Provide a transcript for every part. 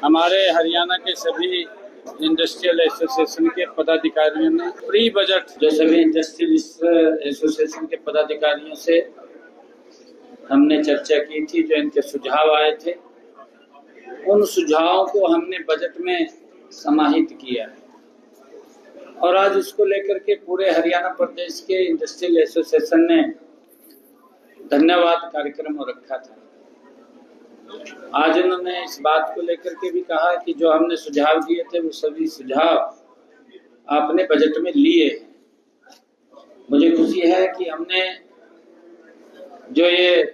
हमारे हरियाणा के सभी इंडस्ट्रियल एसोसिएशन के पदाधिकारियों ने प्री बजट जो सभी इंडस्ट्रियल एसोसिएशन के पदाधिकारियों से हमने चर्चा की थी, जो इनके सुझाव आए थे, उन सुझावों को हमने बजट में समाहित किया है और आज उसको लेकर के पूरे हरियाणा प्रदेश के इंडस्ट्रियल एसोसिएशन ने धन्यवाद कार्यक्रम रखा था। आज उन्होंने इस बात को लेकर के भी कहा कि जो हमने सुझाव दिए थे वो सभी सुझाव आपने बजट में लिए। मुझे खुशी है कि हमने जो ये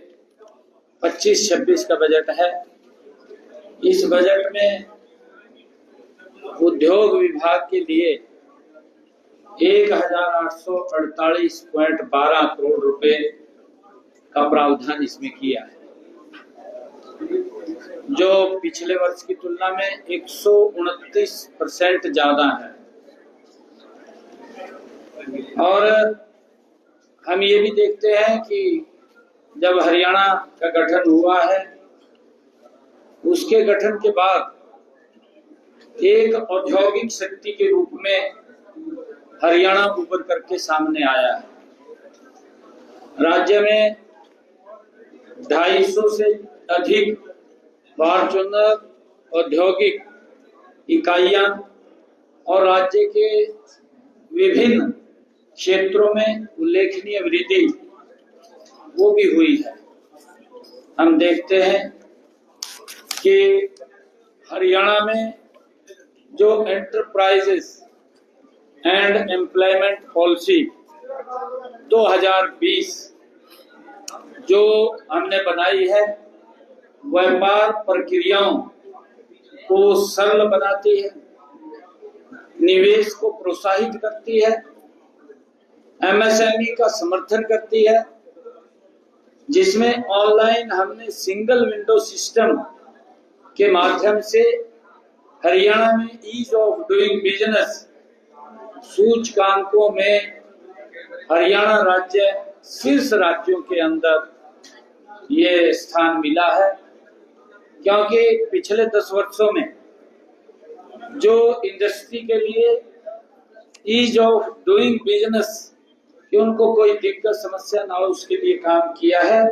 25-26 का बजट है, इस बजट में उद्योग विभाग के लिए 1848.12 करोड़ रुपए का प्रावधान इसमें किया है, जो पिछले वर्ष की तुलना में 129% ज्यादा है। और हम ये भी देखते हैं कि जब हरियाणा का गठन हुआ है, उसके गठन के बाद एक औद्योगिक शक्ति के रूप में हरियाणा उभर करके सामने आया है। राज्य में 250 से अधिक फॉर्च्यूनर औद्योगिक इकाइयां और राज्य के विभिन्न क्षेत्रों में उल्लेखनीय वृद्धि वो भी हुई है। हम देखते हैं कि हरियाणा में जो एंटरप्राइजेस एंड एम्प्लॉयमेंट पॉलिसी 2020 जो हमने बनाई है, व्यापार प्रक्रियाओं को सरल बनाती है, निवेश को प्रोत्साहित करती है, एमएसएमई का समर्थन करती है, जिसमें ऑनलाइन हमने सिंगल विंडो सिस्टम के माध्यम से हरियाणा में ईज ऑफ डूइंग बिजनेस सूचकांकों में हरियाणा राज्य शीर्ष राज्यों के अंदर ये स्थान मिला है। क्योंकि पिछले 10 वर्षों में जो इंडस्ट्री के लिए ईज ऑफ डूइंग बिजनेस कि उनको कोई दिक्कत समस्या ना हो उसके लिए काम किया है,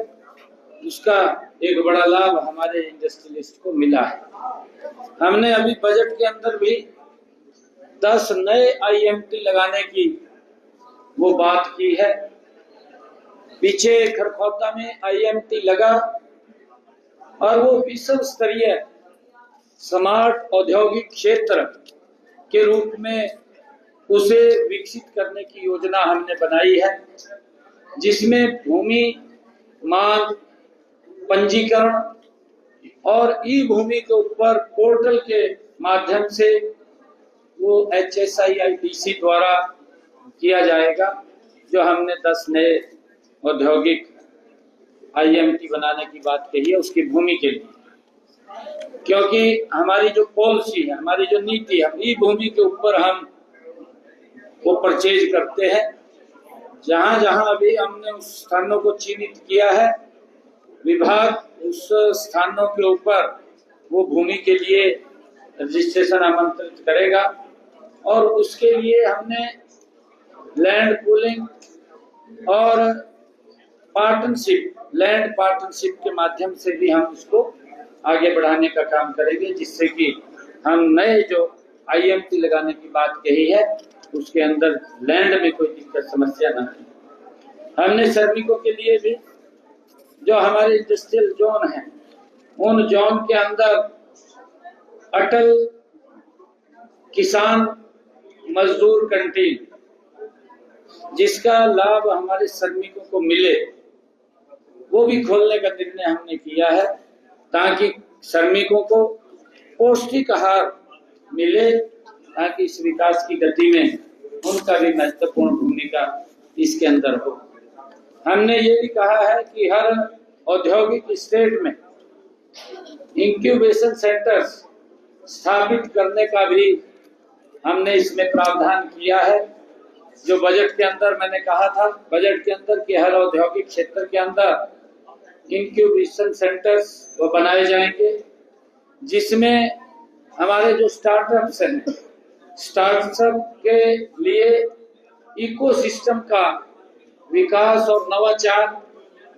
उसका एक बड़ा लाभ हमारे इंडस्ट्रियलिस्ट को मिला है। हमने अभी बजट के अंदर भी 10 नए आईएमटी लगाने की वो बात की है। पीछे खरखौदा में आईएमटी लगा और वो विश्व स्तरीय स्मार्ट औद्योगिक क्षेत्र के रूप में उसे विकसित करने की योजना हमने बनाई है, जिसमें भूमि मांग पंजीकरण और ई भूमि के ऊपर पोर्टल के माध्यम से वो HSIIDC द्वारा किया जाएगा। जो हमने 10 नए औद्योगिक आईएमटी बनाने की बात कही है उसकी भूमि के लिए, क्योंकि हमारी जो पॉलिसी है, हमारी जो नीति है, ई भूमि के ऊपर हम वो परचेज करते हैं। जहां जहां अभी हमने उस स्थानों को चिन्हित किया है, विभाग उस स्थानों के ऊपर वो भूमि के लिए रजिस्ट्रेशन आमंत्रित करेगा और उसके लिए हमने लैंड पूलिंग और लैंड पार्टनरशिप के माध्यम से भी हम उसको आगे बढ़ाने का काम करेंगे, जिससे कि हम नए जो आईएमटी लगाने की बात कही है उसके अंदर लैंड में कोई दिक्कत समस्या न हो। हमने श्रमिकों के लिए भी जो हमारे इंडस्ट्रियल जोन है, उन जोन के अंदर अटल किसान मजदूर कैंटीन, जिसका लाभ हमारे श्रमिकों को मिले, वो भी खोलने का निर्णय हमने किया है, ताकि श्रमिकों को पौष्टिक आहार मिले, ताकि इस विकास की गति में उनका भी महत्वपूर्ण भूमिका इसके अंदर हो। हमने ये भी कहा है कि हर औद्योगिक स्टेट में इंक्यूबेशन सेंटर्स स्थापित करने का भी हमने इसमें प्रावधान किया है। जो बजट के अंदर मैंने कहा था, बजट के अंदर कि हर औद्योगिक क्षेत्र के अंदर इंक्यूबेशन सेंटर्स वो बनाए जाएंगे, जिसमें हमारे जो स्टार्टअप्स हैं, स्टार्टअप के लिए इकोसिस्टम का विकास और नवाचार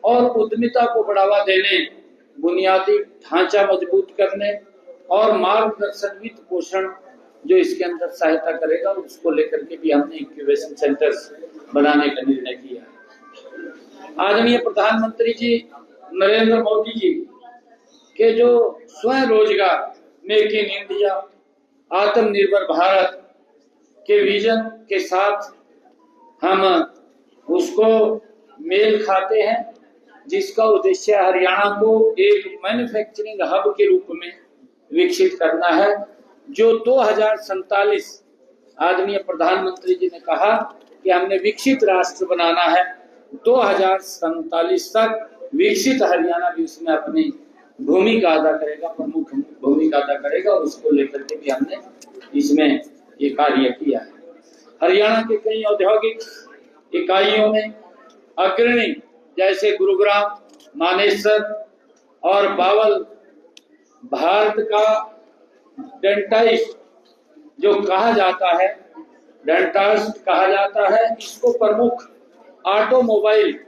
और उद्यमिता को बढ़ावा देने, बुनियादी ढांचा मजबूत करने और मार्गदर्शन वित्त पोषण जो इसके अंदर सहायता करेगा, उसको लेकर के भी हमने इंक्यूबेशन सेंटर्स बनाने का निर्णय किया। आदरणीय प्रधानमंत्री जी नरेंद्र मोदी जी के जो स्वयं रोजगार, मेक इन इंडिया, आत्मनिर्भर भारत के विजन के साथ हम उसको मेल खाते हैं, जिसका उद्देश्य हरियाणा को एक मैन्युफैक्चरिंग हब के रूप में विकसित करना है, जो 2047 आदरणीय प्रधानमंत्री जी ने कहा कि हमने विकसित राष्ट्र बनाना है। 2047 तक विकसित हरियाणा भी उसमें अपनी भूमिका अदा करेगा, प्रमुख भूमिका अदा करेगा, और उसको लेकर के भी हमने इसमें ये कार्य किया है। हरियाणा के कई औद्योगिक इकाइयों में अग्रणी जैसे गुरुग्राम, मानेसर और बावल भारत का डेंटाइस्ट जो कहा जाता है, डेंटाइस्ट कहा जाता है, इसको प्रमुख ऑटोमोबाइल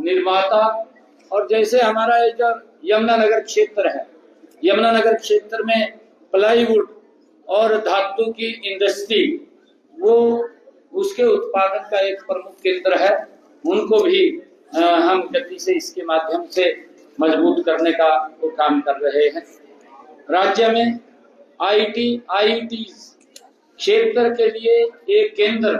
निर्माता, और जैसे हमारा इधर यमुनानगर क्षेत्र है, यमुनानगर क्षेत्र में प्लाईवुड और धातु की इंडस्ट्री, वो उसके उत्पादन का एक प्रमुख केंद्र है, उनको भी हम गति से इसके माध्यम से मजबूत करने का वो काम कर रहे हैं। राज्य में आईटी क्षेत्र के लिए एक केंद्र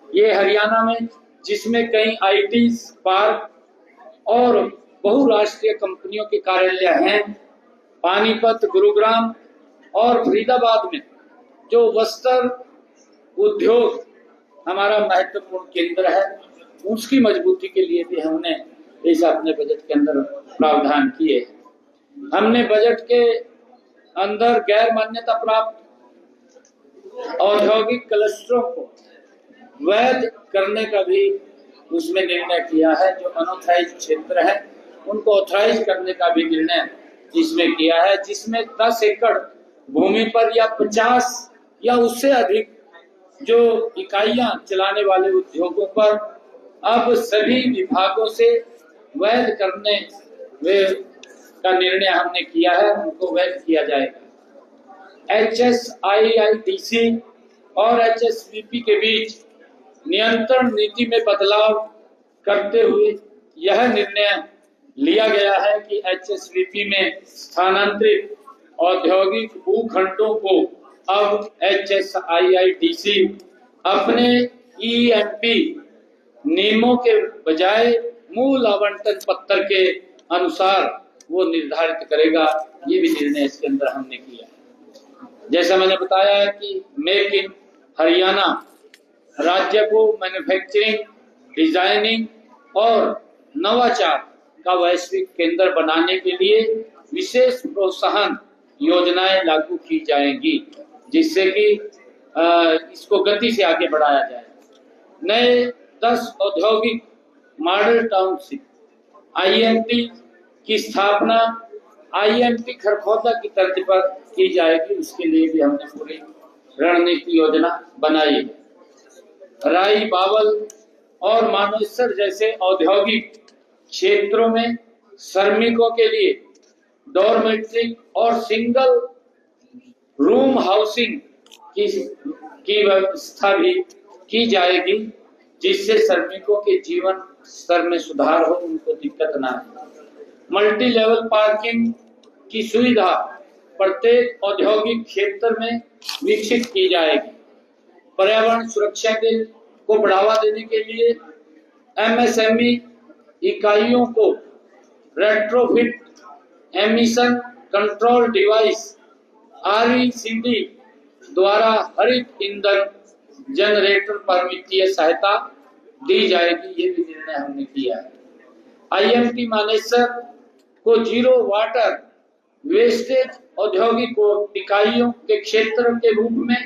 ये हरियाणा में, जिसमें कई आईटी पार्क और बहुराष्ट्रीय कंपनियों के कार्यालय हैं। पानीपत, गुरुग्राम और फरीदाबाद में जो वस्त्र उद्योग हमारा महत्वपूर्ण केंद्र है, उसकी मजबूती के लिए भी हमने इस अपने बजट के अंदर प्रावधान किए। हमने बजट के अंदर गैर मान्यता प्राप्त औद्योगिक क्लस्टरों को वैध करने का भी उसमें निर्णय किया है। जो अनऑथराइज्ड क्षेत्र है उनको ऑथराइज करने का भी निर्णय इसमें किया है, जिसमें 10 एकड़ भूमि पर या 50 या उससे अधिक जो इकाइयां चलाने वाले उद्योगों पर अब सभी विभागों से वैध करने का निर्णय हमने किया है, उनको वैध किया जाएगा। HSIIDC और HSVP के बीच नियंत्रण नीति में बदलाव करते हुए यह निर्णय लिया गया है कि HSVP में स्थानांतरित औद्योगिक भूखंडों को अब HSIIDC अपने EMP नियमों के बजाय मूल आवंटन पत्र के अनुसार वो निर्धारित करेगा। ये भी निर्णय इसके अंदर हमने किया है। जैसा मैंने बताया है कि मेक इन हरियाणा राज्य को मैन्युफैक्चरिंग, डिजाइनिंग और नवाचार का वैश्विक केंद्र बनाने के लिए विशेष प्रोत्साहन योजनाएं लागू की जाएंगी, जिससे कि इसको गति से आगे बढ़ाया जाए। नए 10 औद्योगिक मॉडल टाउनशिप IMT की स्थापना IMT खरखौदा की तर्ज पर की जाएगी। उसके लिए भी हमने पूरी रणनीति योजना बनाई है। राई, बावल और मानेसर जैसे औद्योगिक क्षेत्रों में श्रमिकों के लिए डॉर्मेट्री और सिंगल रूम हाउसिंग की व्यवस्था भी की जाएगी, जिससे श्रमिकों के जीवन स्तर में सुधार हो, उनको दिक्कत ना हो। मल्टी लेवल पार्किंग की सुविधा प्रत्येक औद्योगिक क्षेत्र में विकसित की जाएगी। पर्यावरण सुरक्षा को बढ़ावा देने के लिए MSME इकाइयों को retrofit emission control device RECD द्वारा हरित ईंधन जनरेटर पर वित्तीय सहायता दी जाएगी। ये भी निर्णय हमने किया है। IMT मानेसर को जीरो वाटर वेस्टेज औद्योगिक इकाइयों के क्षेत्र के रूप में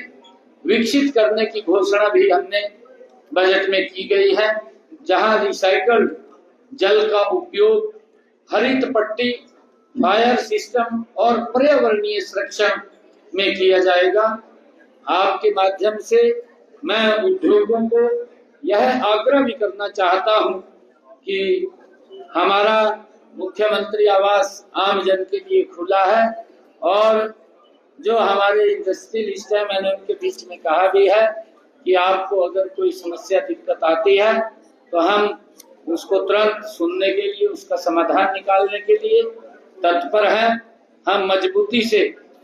विकसित करने की घोषणा भी हमने बजट में की गई है, जहां रिसाइकल्ड जल का उपयोग, हरित पट्टी, फायर सिस्टम और पर्यावरणीय संरक्षण में किया जाएगा। आपके माध्यम से मैं उद्योगों को यह आग्रह भी करना चाहता हूं कि हमारा मुख्यमंत्री आवास आम जन के लिए खुला है और जो हमारे इंडस्ट्रियलिस्ट हैं, मैंने उनके बीच में कहा भी है कि आपको अगर कोई समस्या दिक्कत आती है तो हम उसको तुरंत सुनने के लिए, उसका समाधान निकालने के लिए तत्पर हैं। हम मजबूती से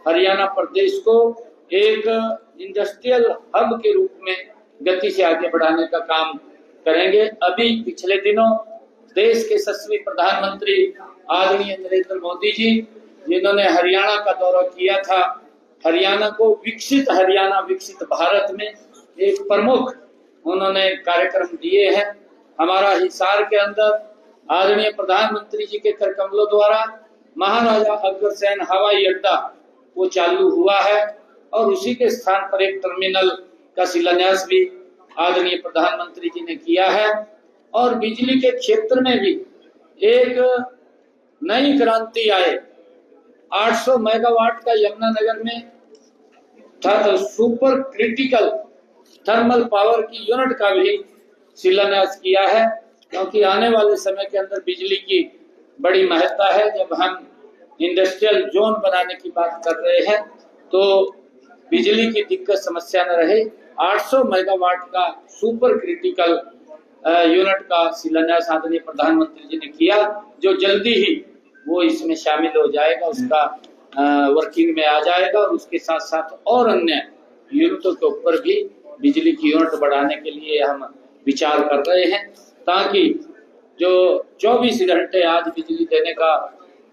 हरियाणा प्रदेश को एक इंडस्ट्रियल हब के रूप में गति से आगे बढ़ाने का काम करेंगे। अभी पिछले दिनों देश के यशस्वी प्रधानमंत्री आदरणीय नरेंद्र मोदी जी, जिन्होंने हरियाणा का दौरा किया था, हरियाणा को विकसित हरियाणा विकसित भारत में एक प्रमुख उन्होंने कार्यक्रम दिए हैं। हमारा हिसार के अंदर आदरणीय प्रधानमंत्री जी के कर कमलों द्वारा महाराजा अग्रसेन हवाई अड्डा वो चालू हुआ है और उसी के स्थान पर एक टर्मिनल का शिलान्यास भी आदरणीय प्रधानमंत्री जी ने किया है। और बिजली के क्षेत्र में भी एक नई क्रांति आए। 800 मेगावाट का यमुनानगर में सुपर क्रिटिकल थर्मल पावर की यूनिट का भी शिलान्यास किया है, क्योंकि आने वाले समय के अंदर बिजली की बड़ी महत्ता है। जब हम इंडस्ट्रियल जोन बनाने की बात कर रहे हैं तो बिजली की दिक्कत समस्या न रहे। 800 मेगावाट का सुपर क्रिटिकल यूनिट का शिलान्यास आदरणीय प्रधानमंत्री जी ने किया, जो जल्दी ही वो इसमें शामिल हो जाएगा, उसका वर्किंग में आ जाएगा और उसके साथ साथ और अन्य यूनिटों के ऊपर भी बिजली की यूनिट बढ़ाने के लिए हम विचार कर रहे हैं, ताकि जो 24 घंटे आज बिजली देने का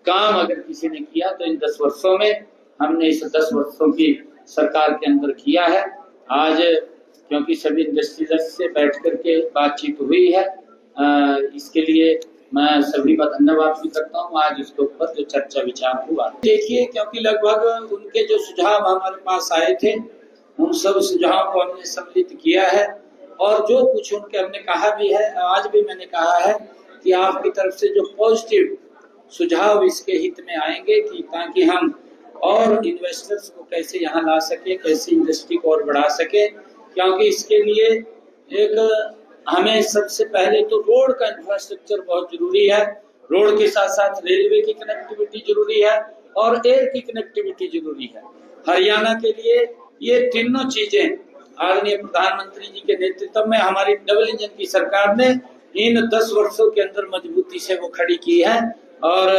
काम अगर किसी ने किया तो इन 10 वर्षों में हमने इस 10 वर्षों की सरकार के अंदर किया है। आज क्योंकि सभी इंडस्ट्रियलिस्ट से बैठ करके बातचीत हुई है, इसके लिए मैं सभी का धन्यवाद भी करता हूँ। आज इसके ऊपर जो चर्चा विचार हुआ, देखिए, क्योंकि लगभग उनके जो सुझाव हमारे पास आए थे उन सब सुझावों को हमने सम्मिलित किया है और जो कुछ उनके हमने कहा भी है, आज भी मैंने कहा है कि आपकी तरफ से जो पॉजिटिव सुझाव इसके हित में आएंगे कि ताकि हम और इन्वेस्टर्स को कैसे यहाँ ला सके, कैसे इंडस्ट्री को और बढ़ा सके, क्योंकि इसके लिए एक हमें सबसे पहले तो रोड का इंफ्रास्ट्रक्चर बहुत जरूरी है। रोड के साथ साथ रेलवे की कनेक्टिविटी जरूरी है और एयर की कनेक्टिविटी जरूरी है। हरियाणा के लिए ये तीनों चीजें आदरणीय प्रधानमंत्री जी के नेतृत्व में हमारी डबल इंजन की सरकार ने इन 10 वर्षों के अंदर मजबूती से वो खड़ी की है। और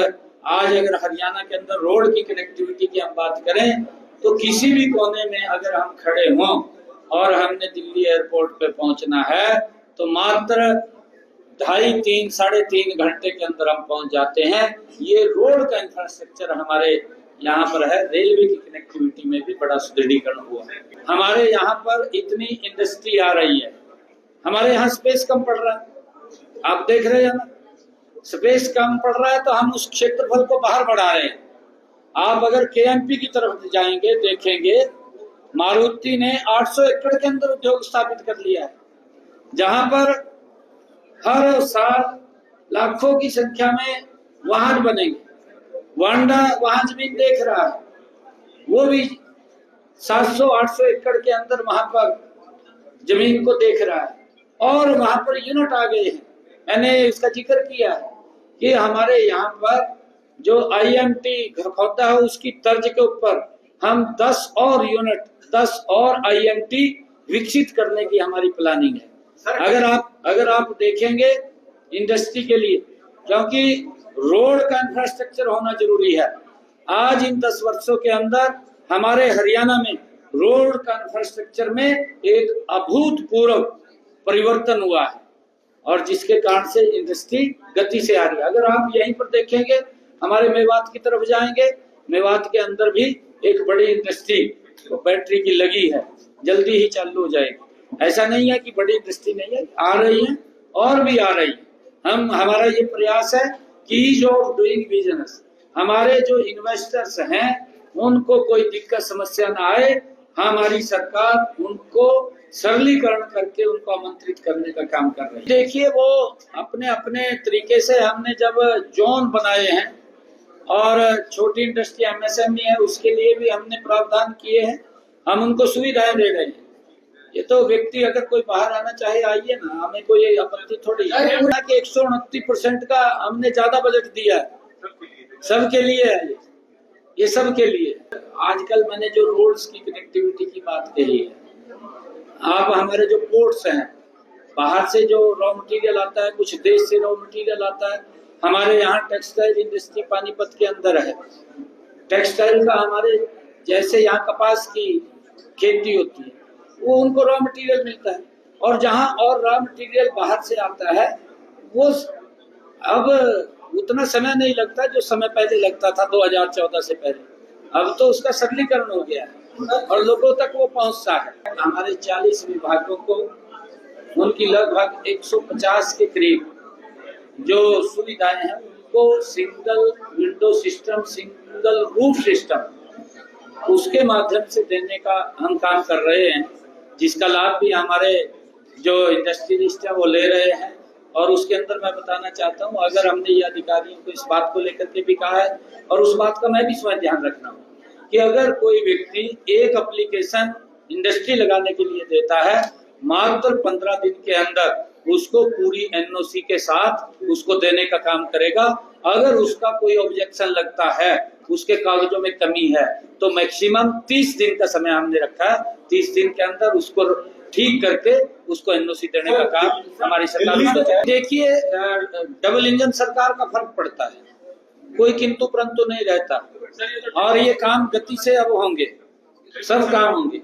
आज अगर हरियाणा के अंदर रोड की कनेक्टिविटी की हम बात करें तो किसी भी कोने में अगर हम खड़े हों और हमने दिल्ली एयरपोर्ट पे पहुंचना है तो मात्र 2.5, 3 घंटे के अंदर हम पहुंच जाते हैं। ये रोड का इंफ्रास्ट्रक्चर हमारे यहाँ पर है। रेलवे की कनेक्टिविटी में भी बड़ा सुदृढ़ीकरण हुआ है। हमारे यहाँ पर इतनी इंडस्ट्री आ रही है, हमारे यहाँ स्पेस कम पड़ रहा है, आप देख रहे हैं ना, स्पेस कम पड़ रहा है तो हम उस क्षेत्रफल को बाहर बढ़ा रहे हैं। आप अगर केएमपी की तरफ जाएंगे, देखेंगे मारुति ने 800 एकड़ के अंदर उद्योग स्थापित कर लिया है, जहां पर हर साल लाखों की संख्या में वाहन बनेंगे। वांडा वहां जमीन देख रहा है, वो भी 700-800 एकड़ के अंदर वहां पर जमीन को देख रहा है और वहां पर यूनिट आ गए हैं। मैंने इसका जिक्र किया है कि हमारे यहाँ पर जो IMT घरखौदा है उसकी तर्ज के ऊपर हम 10 और यूनिट, 10 और IMT विकसित करने की हमारी प्लानिंग है। अगर आप देखेंगे इंडस्ट्री के लिए, क्योंकि रोड का इंफ्रास्ट्रक्चर होना जरूरी है। आज इन 10 वर्षों के अंदर हमारे हरियाणा में रोड का इंफ्रास्ट्रक्चर में एक अभूतपूर्व परिवर्तन हुआ है और जिसके कारण से इंडस्ट्री गति से आ रही है। अगर आप यहीं पर देखेंगे, हमारे मेवात की तरफ जाएंगे, मेवात के अंदर भी एक बड़ी इंडस्ट्री बैटरी की लगी है, जल्दी ही चालू हो जाएगी। ऐसा नहीं है कि बड़ी इंडस्ट्री नहीं है, आ रही है और भी आ रही है। हमारा ये प्रयास है कि ईज ऑफ डूइंग बिजनेस, हमारे जो इन्वेस्टर्स हैं उनको कोई दिक्कत समस्या ना आए। हमारी सरकार उनको सरलीकरण करके उनको आमंत्रित करने का काम कर रही है। देखिए, वो अपने अपने तरीके से हमने जब जोन बनाए हैं और छोटी इंडस्ट्री एमएसएमई है, उसके लिए भी हमने प्रावधान किए हैं। हम उनको सुविधाएं दे रहे हैं। ये तो व्यक्ति अगर कोई बाहर आना चाहे आइए ना, हमें कोई आपत्ति थोड़ी है। 129% का हमने ज्यादा बजट दिया है, सबके लिए है ये सबके लिए। आजकल मैंने जो रोड्स की कनेक्टिविटी की बात कही है, आप हमारे जो पोर्ट्स हैं, बाहर से जो रॉ मटेरियल आता है, कुछ देश से रॉ मटेरियल आता है, हमारे यहाँ टेक्सटाइल इंडस्ट्री पानीपत के अंदर है। टेक्सटाइल का हमारे जैसे यहाँ कपास की खेती होती है, वो उनको रॉ मटेरियल मिलता है। और जहाँ और रॉ मटेरियल बाहर से आता है, वो अब उतना समय नहीं लगता जो समय पहले लगता था 2014 से पहले। अब तो उसका सरलीकरण हो गया है और लोगों तक वो पहुंचता है। हमारे 40 विभागों को उनकी लगभग 150 के करीब जो सुविधाएं हैं, उनको single window system, single roof system, उसके माध्यम से देने का हम काम कर रहे हैं, जिसका लाभ भी हमारे जो इंडस्ट्रियलिस्ट है वो ले रहे हैं। और उसके अंदर मैं बताना चाहता हूँ, अगर हमने ये अधिकारियों को इस बात को लेकर के भी कहा है, और उस बात का मैं भी स्वयं ध्यान रखना हूँ कि अगर कोई व्यक्ति एक एप्लीकेशन इंडस्ट्री लगाने के लिए देता है, मात्र 15 दिन के अंदर उसको पूरी एनओसी के साथ उसको देने का काम करेगा। अगर उसका कोई ऑब्जेक्शन लगता है, उसके कागजों में कमी है, तो मैक्सिमम 30 दिन का समय हमने रखा है। 30 दिन के अंदर उसको ठीक करके उसको एनओसी देने का काम हमारी सरकार। देखिए, डबल इंजन सरकार का फर्क पड़ता है, कोई किंतु परंतु नहीं रहता, और ये काम गति से अब होंगे, सब काम होंगे।